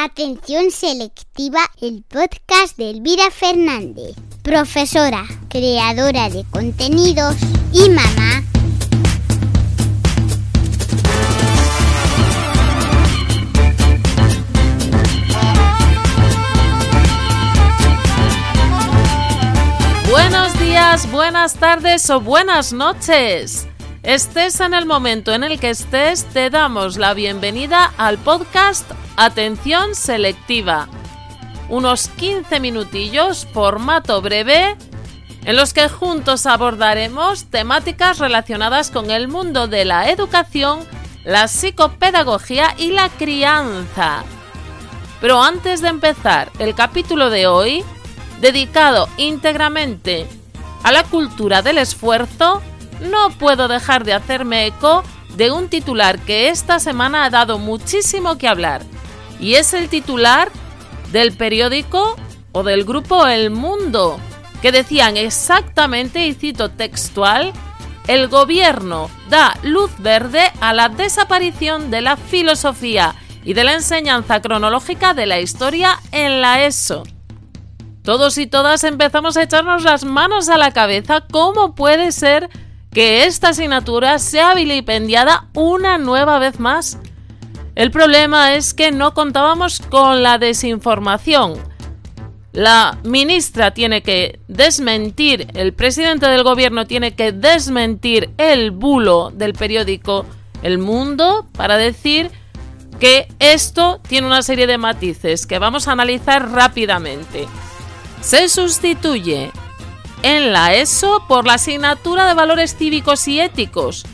Atención selectiva, el podcast de Elvira Fernández, profesora, creadora de contenidos y mamá. Buenos días, buenas tardes o buenas noches. Estés en el momento en el que estés, te damos la bienvenida al podcast Atención Selectiva. Unos 15 minutillos, formato breve, en los que juntos abordaremos temáticas relacionadas con el mundo de la educación, la psicopedagogía y la crianza. Pero antes de empezar el capítulo de hoy, dedicado íntegramente a la cultura del esfuerzo, no puedo dejar de hacerme eco de un titular que esta semana ha dado muchísimo que hablar, y es el titular del periódico o del grupo El Mundo, que decían exactamente, y cito textual: el gobierno da luz verde a la desaparición de la filosofía y de la enseñanza cronológica de la historia en la ESO. Todos y todas empezamos a echarnos las manos a la cabeza. ¿Cómo puede ser que esta asignatura sea vilipendiada una nueva vez más? El problema es que no contábamos con la desinformación. La ministra tiene que desmentir, el presidente del gobierno tiene que desmentir el bulo del periódico El Mundo para decir que esto tiene una serie de matices que vamos a analizar rápidamente. Se sustituye en la ESO por la asignatura de valores cívicos y éticos,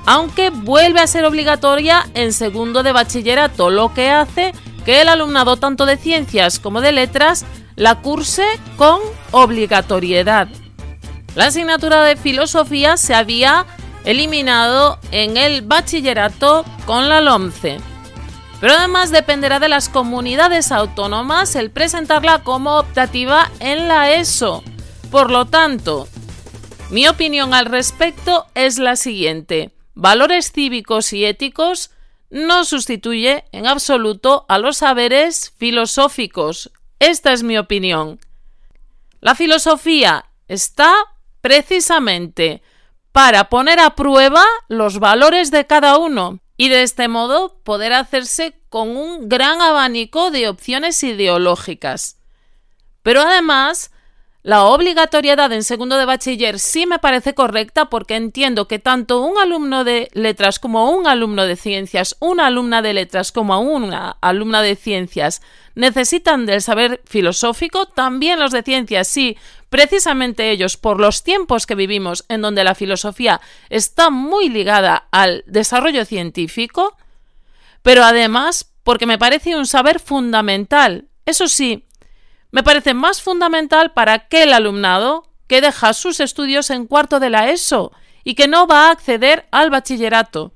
aunque vuelve a ser obligatoria en segundo de bachillerato, lo que hace que el alumnado tanto de ciencias como de letras la curse con obligatoriedad. La asignatura de filosofía se había eliminado en el bachillerato con la LOMCE. Pero además dependerá de las comunidades autónomas el presentarla como optativa en la ESO. Por lo tanto, mi opinión al respecto es la siguiente: valores cívicos y éticos no sustituye en absoluto a los saberes filosóficos. Esta es mi opinión. La filosofía está precisamente para poner a prueba los valores de cada uno y de este modo poder hacerse con un gran abanico de opciones ideológicas. Pero además, la obligatoriedad en segundo de bachiller sí me parece correcta, porque entiendo que tanto un alumno de letras como un alumno de ciencias, una alumna de letras como una alumna de ciencias necesitan del saber filosófico, también los de ciencias sí, precisamente ellos, por los tiempos que vivimos en donde la filosofía está muy ligada al desarrollo científico, pero además porque me parece un saber fundamental. Eso sí, me parece más fundamental para aquel alumnado que deja sus estudios en cuarto de la ESO y que no va a acceder al bachillerato.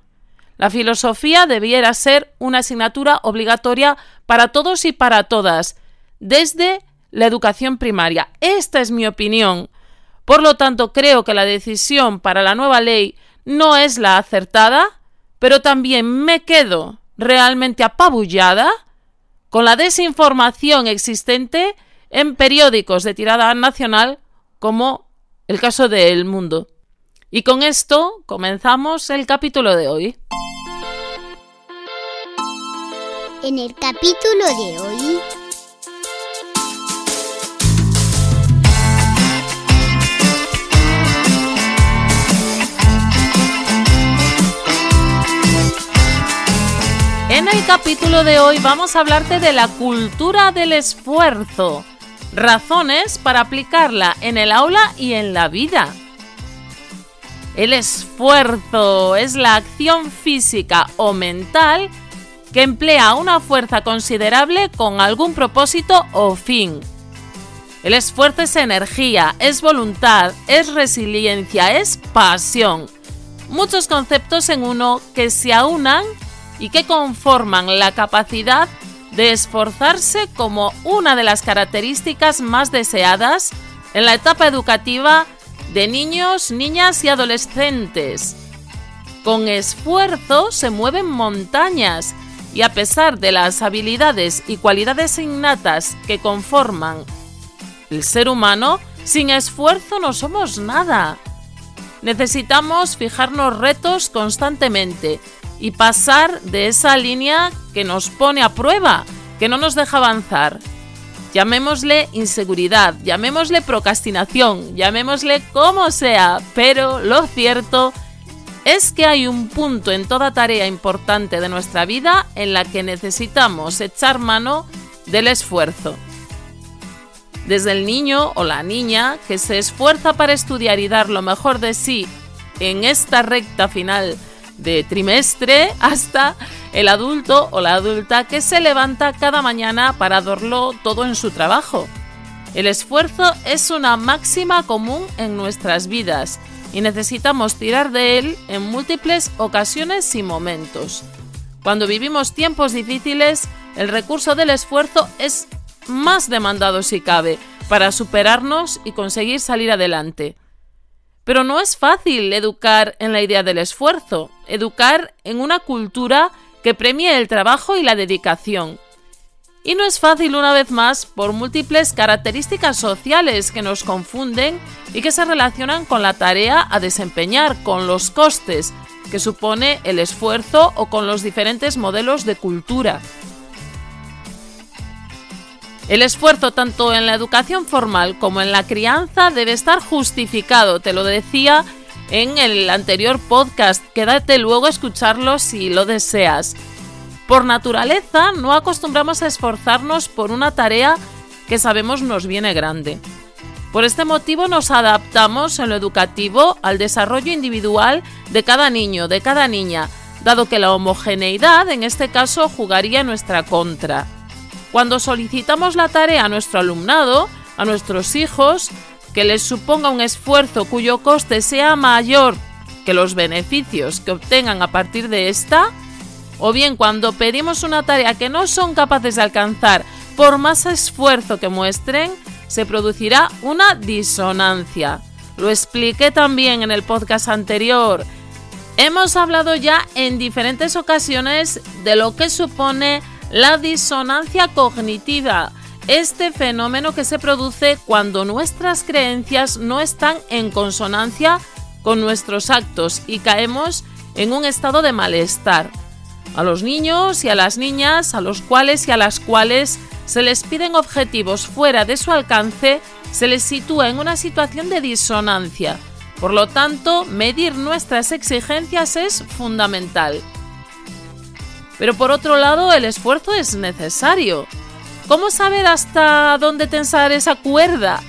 La filosofía debiera ser una asignatura obligatoria para todos y para todas, desde la educación primaria. Esta es mi opinión. Por lo tanto, creo que la decisión para la nueva ley no es la acertada, pero también me quedo realmente apabullada con la desinformación existente en periódicos de tirada nacional como el caso de El Mundo. Y con esto comenzamos el capítulo de hoy. En el capítulo de hoy, vamos a hablarte de la cultura del esfuerzo, razones para aplicarla en el aula y en la vida. El esfuerzo es la acción física o mental que emplea una fuerza considerable con algún propósito o fin. El esfuerzo es energía, es voluntad, es resiliencia, es pasión. Muchos conceptos en uno que se aunan y que conforman la capacidad de esforzarse como una de las características más deseadas en la etapa educativa de niños, niñas y adolescentes. Con esfuerzo se mueven montañas y a pesar de las habilidades y cualidades innatas que conforman el ser humano, sin esfuerzo no somos nada. Necesitamos fijarnos retos constantemente y pasar de esa línea que nos pone a prueba, que no nos deja avanzar. Llamémosle inseguridad, llamémosle procrastinación, llamémosle como sea, pero lo cierto es que hay un punto en toda tarea importante de nuestra vida en la que necesitamos echar mano del esfuerzo. Desde el niño o la niña que se esfuerza para estudiar y dar lo mejor de sí en esta recta final de trimestre, hasta el adulto o la adulta que se levanta cada mañana para darlo todo en su trabajo. El esfuerzo es una máxima común en nuestras vidas y necesitamos tirar de él en múltiples ocasiones y momentos. Cuando vivimos tiempos difíciles, el recurso del esfuerzo es más demandado si cabe, para superarnos y conseguir salir adelante. Pero no es fácil educar en la idea del esfuerzo, educar en una cultura que premie el trabajo y la dedicación. Y no es fácil, una vez más, por múltiples características sociales que nos confunden y que se relacionan con la tarea a desempeñar, con los costes que supone el esfuerzo o con los diferentes modelos de cultura. El esfuerzo tanto en la educación formal como en la crianza debe estar justificado, te lo decía en el anterior podcast, quédate luego a escucharlo si lo deseas. Por naturaleza no acostumbramos a esforzarnos por una tarea que sabemos nos viene grande. Por este motivo nos adaptamos en lo educativo al desarrollo individual de cada niño, de cada niña, dado que la homogeneidad en este caso jugaría en nuestra contra. Cuando solicitamos la tarea a nuestro alumnado, a nuestros hijos, que les suponga un esfuerzo cuyo coste sea mayor que los beneficios que obtengan a partir de esta, o bien cuando pedimos una tarea que no son capaces de alcanzar por más esfuerzo que muestren, se producirá una disonancia. Lo expliqué también en el podcast anterior. Hemos hablado ya en diferentes ocasiones de lo que supone la disonancia cognitiva, este fenómeno que se produce cuando nuestras creencias no están en consonancia con nuestros actos y caemos en un estado de malestar. A los niños y a las niñas, a los cuales y a las cuales se les piden objetivos fuera de su alcance, se les sitúa en una situación de disonancia. Por lo tanto, medir nuestras exigencias es fundamental. Pero por otro lado, el esfuerzo es necesario. ¿Cómo saber hasta dónde tensar esa cuerda?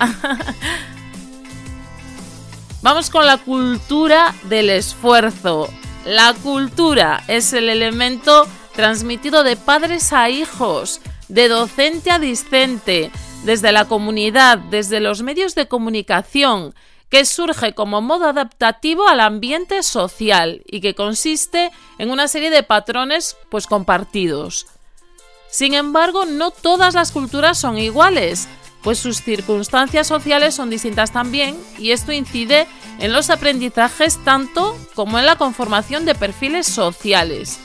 Vamos con la cultura del esfuerzo. La cultura es el elemento transmitido de padres a hijos, de docente a discente, desde la comunidad, desde los medios de comunicación, que surge como modo adaptativo al ambiente social y que consiste en una serie de patrones compartidos. Sin embargo, no todas las culturas son iguales, pues sus circunstancias sociales son distintas también y esto incide en los aprendizajes tanto como en la conformación de perfiles sociales.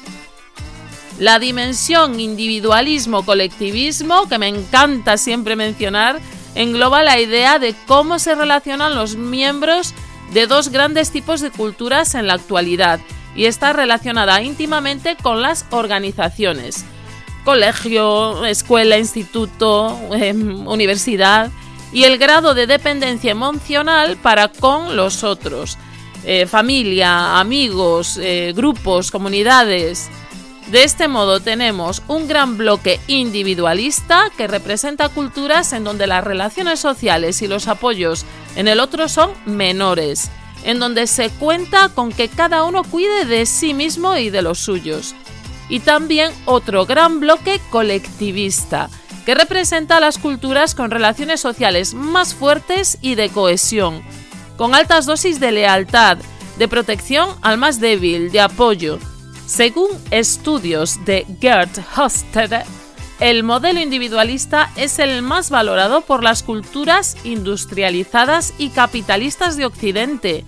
La dimensión individualismo-colectivismo, que me encanta siempre mencionar, engloba la idea de cómo se relacionan los miembros de dos grandes tipos de culturas en la actualidad y está relacionada íntimamente con las organizaciones. Colegio, escuela, instituto, universidad y el grado de dependencia emocional para con los otros, familia, amigos, grupos, comunidades. De este modo tenemos un gran bloque individualista que representa culturas en donde las relaciones sociales y los apoyos en el otro son menores, en donde se cuenta con que cada uno cuide de sí mismo y de los suyos. Y también otro gran bloque colectivista, que representa las culturas con relaciones sociales más fuertes y de cohesión, con altas dosis de lealtad, de protección al más débil, de apoyo. Según estudios de Gerd Hofstede, el modelo individualista es el más valorado por las culturas industrializadas y capitalistas de Occidente.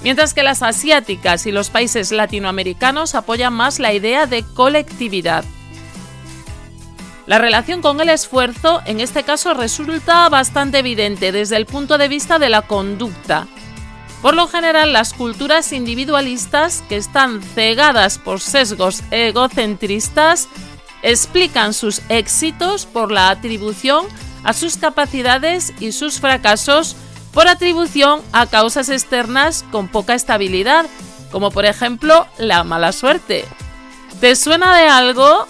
mientras que las asiáticas y los países latinoamericanos apoyan más la idea de colectividad. La relación con el esfuerzo en este caso resulta bastante evidente desde el punto de vista de la conducta. Por lo general, las culturas individualistas, que están cegadas por sesgos egocentristas, explican sus éxitos por la atribución a sus capacidades y sus fracasos por atribución a causas externas con poca estabilidad, como por ejemplo la mala suerte. ¿Te suena de algo?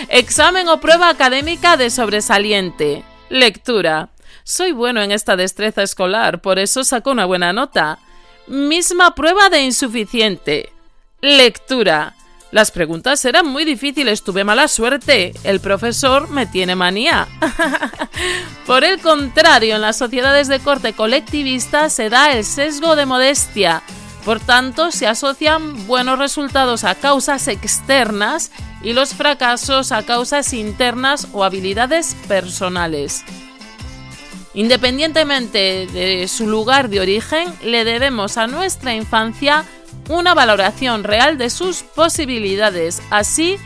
Examen o prueba académica de sobresaliente. Lectura. Soy bueno en esta destreza escolar, por eso saco una buena nota. Misma prueba de insuficiente. Lectura. Las preguntas eran muy difíciles, tuve mala suerte. El profesor me tiene manía. Por el contrario, en las sociedades de corte colectivista se da el sesgo de modestia. Por tanto, se asocian buenos resultados a causas externas y los fracasos a causas internas o habilidades personales. Independientemente de su lugar de origen, le debemos a nuestra infancia una valoración real de sus posibilidades, así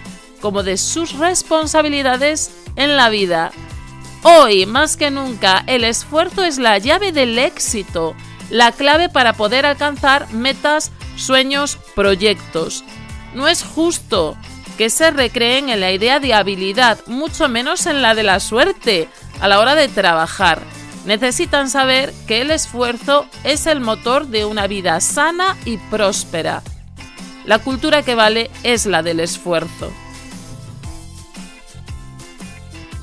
como de sus responsabilidades en la vida. Hoy, más que nunca, el esfuerzo es la llave del éxito, la clave para poder alcanzar metas, sueños, proyectos. No es justo que se recreen en la idea de habilidad, mucho menos en la de la suerte, a la hora de trabajar. Necesitan saber que el esfuerzo es el motor de una vida sana y próspera. La cultura que vale es la del esfuerzo.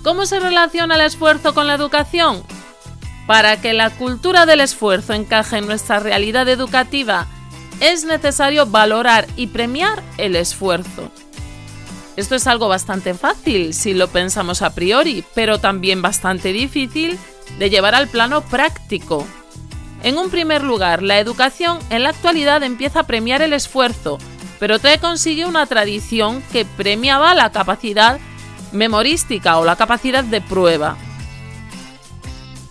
¿Cómo se relaciona el esfuerzo con la educación? Para que la cultura del esfuerzo encaje en nuestra realidad educativa, es necesario valorar y premiar el esfuerzo. Esto es algo bastante fácil si lo pensamos a priori, pero también bastante difícil de llevar al plano práctico. En un primer lugar, la educación en la actualidad empieza a premiar el esfuerzo, pero trae consigo una tradición que premiaba la capacidad memorística o la capacidad de prueba.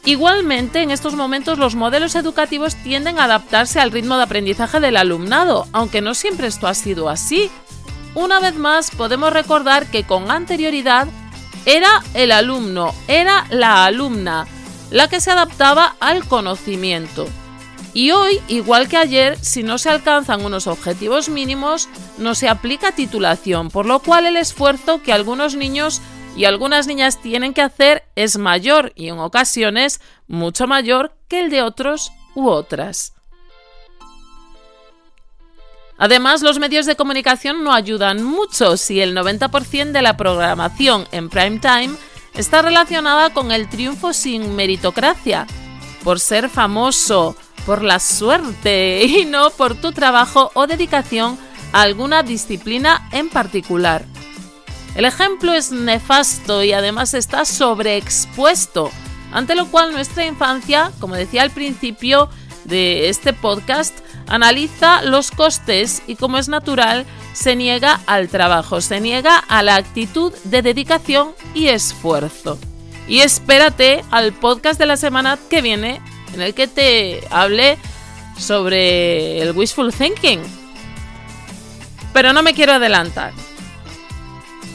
Igualmente, en estos momentos los modelos educativos tienden a adaptarse al ritmo de aprendizaje del alumnado, aunque no siempre esto ha sido así. Una vez más, podemos recordar que con anterioridad era el alumno, era la alumna, la que se adaptaba al conocimiento. Y hoy, igual que ayer, si no se alcanzan unos objetivos mínimos, no se aplica titulación, por lo cual el esfuerzo que algunos niños y algunas niñas tienen que hacer es mayor y en ocasiones mucho mayor que el de otros u otras. Además, los medios de comunicación no ayudan mucho si el 90% de la programación en prime time está relacionada con el triunfo sin meritocracia, por ser famoso, por la suerte y no por tu trabajo o dedicación a alguna disciplina en particular. El ejemplo es nefasto y además está sobreexpuesto, ante lo cual nuestra infancia, como decía al principio de este podcast, analiza los costes y, como es natural, se niega al trabajo, se niega a la actitud de dedicación y esfuerzo. Y espérate al podcast de la semana que viene, en el que te hable sobre el wishful thinking. Pero no me quiero adelantar.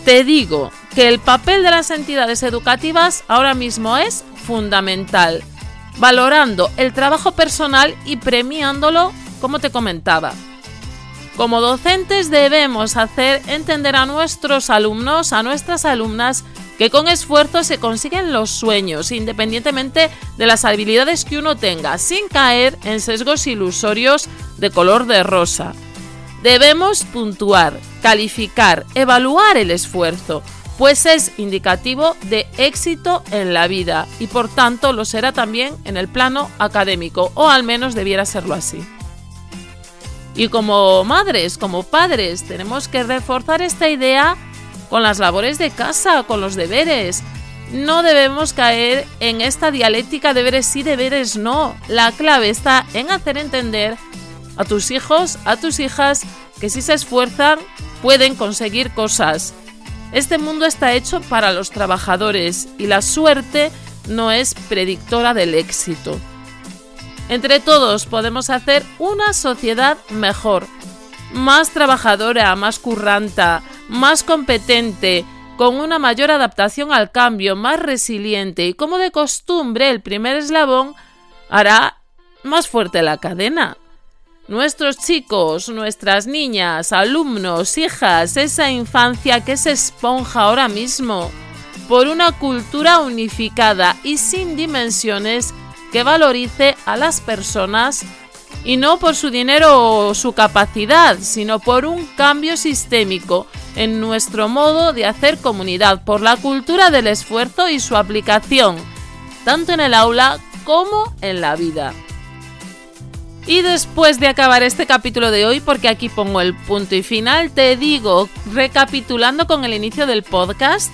Te digo que el papel de las entidades educativas ahora mismo es fundamental, valorando el trabajo personal y premiándolo, como te comentaba. Como docentes debemos hacer entender a nuestros alumnos, a nuestras alumnas, que con esfuerzo se consiguen los sueños, independientemente de las habilidades que uno tenga, sin caer en sesgos ilusorios de color de rosa. Debemos puntuar, calificar, evaluar el esfuerzo, pues es indicativo de éxito en la vida y por tanto lo será también en el plano académico, o al menos debiera serlo así. Y como madres, como padres, tenemos que reforzar esta idea con las labores de casa, con los deberes. No debemos caer en esta dialéctica deberes sí, deberes no. La clave está en hacer entender a tus hijos, a tus hijas, que si se esfuerzan pueden conseguir cosas. Este mundo está hecho para los trabajadores y la suerte no es predictora del éxito. Entre todos podemos hacer una sociedad mejor, más trabajadora, más curranta, más competente, con una mayor adaptación al cambio, más resiliente y, como de costumbre, el primer eslabón hará más fuerte la cadena. Nuestros chicos, nuestras niñas, alumnos, hijas, esa infancia que es esponja ahora mismo, por una cultura unificada y sin dimensiones que valorice a las personas y no por su dinero o su capacidad, sino por un cambio sistémico en nuestro modo de hacer comunidad, por la cultura del esfuerzo y su aplicación, tanto en el aula como en la vida. Y después de acabar este capítulo de hoy, porque aquí pongo el punto y final, te digo, recapitulando con el inicio del podcast,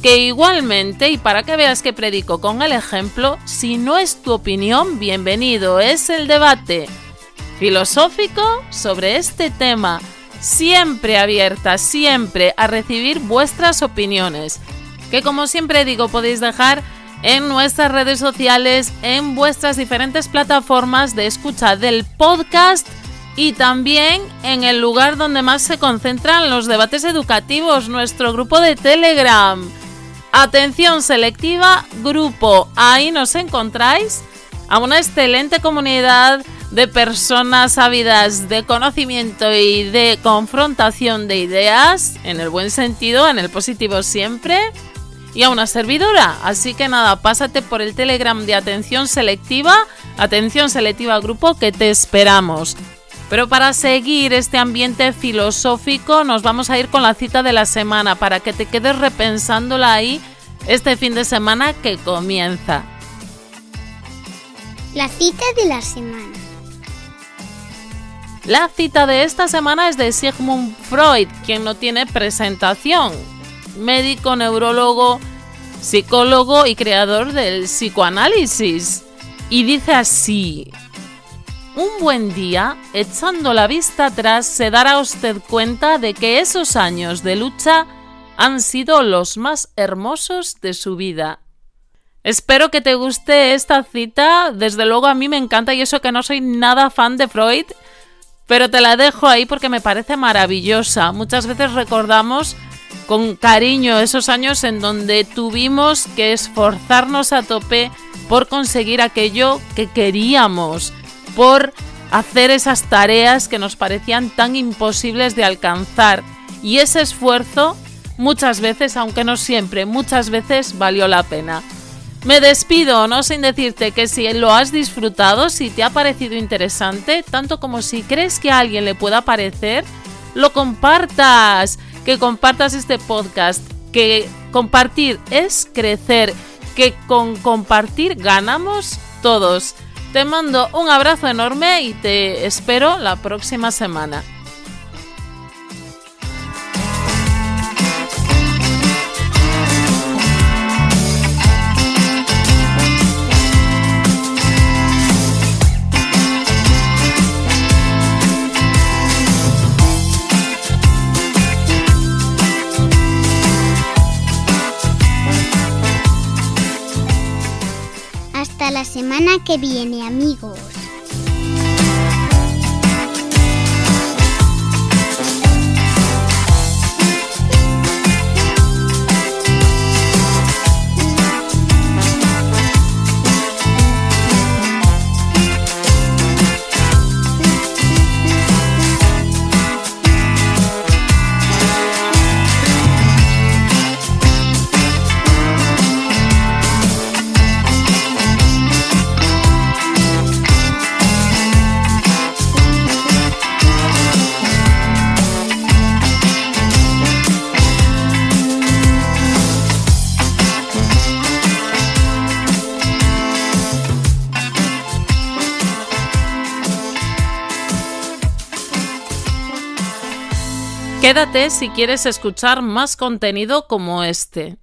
que igualmente, y para que veas que predico con el ejemplo, si no es tu opinión, bienvenido, es el debate filosófico sobre este tema, siempre abierta, siempre a recibir vuestras opiniones, que como siempre digo podéis dejar en nuestras redes sociales, en vuestras diferentes plataformas de escucha del podcast y también en el lugar donde más se concentran los debates educativos, nuestro grupo de Telegram. Atención selectiva, grupo, ahí nos encontráis a una excelente comunidad de personas ávidas de conocimiento y de confrontación de ideas, en el buen sentido, en el positivo siempre, y a una servidora. Así que nada, pásate por el Telegram de Atención Selectiva Grupo, que te esperamos. Pero para seguir este ambiente filosófico nos vamos a ir con la cita de la semana para que te quedes repensándola ahí este fin de semana que comienza. La cita de la semana. La cita de esta semana es de Sigmund Freud, quien no tiene presentación. Médico, neurólogo, psicólogo y creador del psicoanálisis. Y dice así: un buen día, echando la vista atrás, se dará usted cuenta de que esos años de lucha han sido los más hermosos de su vida. Espero que te guste esta cita, desde luego a mí me encanta y eso que no soy nada fan de Freud, pero te la dejo ahí porque me parece maravillosa. Muchas veces recordamos con cariño esos años en donde tuvimos que esforzarnos a tope por conseguir aquello que queríamos, por hacer esas tareas que nos parecían tan imposibles de alcanzar. Y ese esfuerzo, muchas veces, aunque no siempre, muchas veces valió la pena. Me despido, no sin decirte que si lo has disfrutado, si te ha parecido interesante, tanto como si crees que a alguien le pueda parecer, lo compartas, que compartas este podcast, que compartir es crecer, que con compartir ganamos todos. Te mando un abrazo enorme y te espero la próxima semana. Hasta la semana que viene, amigos. Quédate si quieres escuchar más contenido como este.